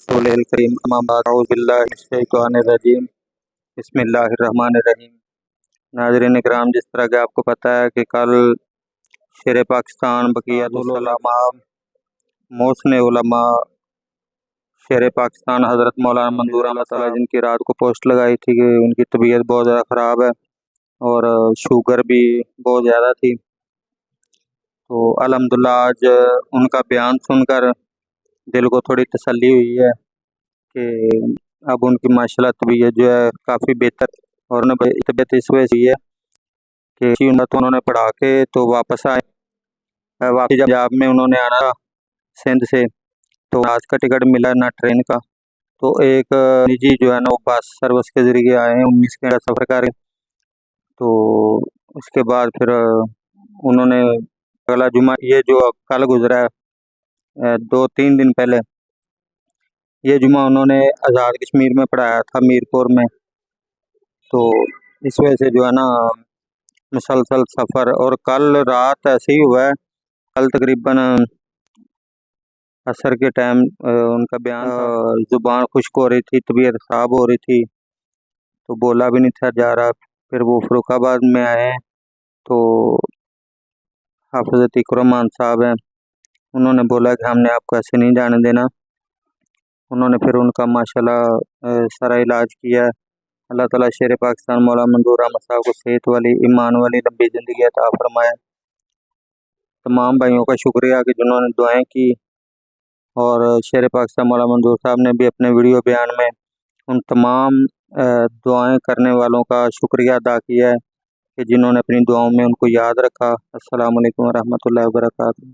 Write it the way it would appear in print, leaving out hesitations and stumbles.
रसूलिल करीम अम्मा बाद अऊज़ु बिल्लाहि मिनश शैतानिर रजीम बिस्मिल्लाहिर्रहमानिर्रहीम। नाज़रीन इकराम, जिस तरह कि आपको पता है कि कल शेर पाकिस्तान बक़ियतुल उलमा मोहसिन उलमा शेर पाकिस्तान हज़रत मौलाना मंजूर अहमद साहब जिनकी रात को पोस्ट लगाई थी कि उनकी तबीयत बहुत ज़्यादा ख़राब है और शुगर भी बहुत ज़्यादा थी। तो अल्हम्दुलिल्लाह आज उनका बयान सुनकर दिल को थोड़ी तसल्ली हुई है कि अब उनकी माशाल्लाह तबीयत जो है काफ़ी बेहतर, और उन्हें तबीयत इस वजह से हुई है कि उन्होंने पढ़ा के तो वापस आए। वापस जब पंजाब में उन्होंने आना था सिंध से, तो आज का टिकट मिला ना ट्रेन का, तो एक निजी जो है ना वो बस सर्विस के ज़रिए आए हैं 19 घंटे सफ़र करके। तो उसके बाद फिर उन्होंने अगला जुमा ये जो कल गुजरा है 2-3 दिन पहले, ये जुमा उन्होंने आज़ाद कश्मीर में पढ़ाया था मीरपुर में। तो इस वजह से जो है ना मुसलसल सफ़र, और कल रात ऐसे ही हुआ है। कल तकरीबन असर के टाइम उनका बयान था, ज़ुबान खुश्क हो रही थी, तबीयत ख़राब हो रही थी, तो बोला भी नहीं था जा रहा। फिर वो फ़र्रुखाबाद में आए तो हाफ़िज़ अतीक रहमान साहब हैं, उन्होंने बोला कि हमने आपको ऐसे नहीं जाने देना। उन्होंने फिर उनका माशाल्लाह सारा इलाज किया। अल्लाह ताला शेर पाकिस्तान मौलाना मंजूर अहमद साहब को सेहत वाली, ईमान वाली लंबी ज़िंदगी अता फरमाए। तमाम भाइयों का शुक्रिया कि जिन्होंने दुआएं की, और शेर पाकिस्तान मौलाना मंजूर साहब ने भी अपने वीडियो बयान में उन तमाम दुआएं करने वालों का शुक्रिया अदा किया है कि जिन्होंने अपनी दुआओं में उनको याद रखा। अस्सलामु अलैकुम व रहमतुल्लाहि व बरकातुहू।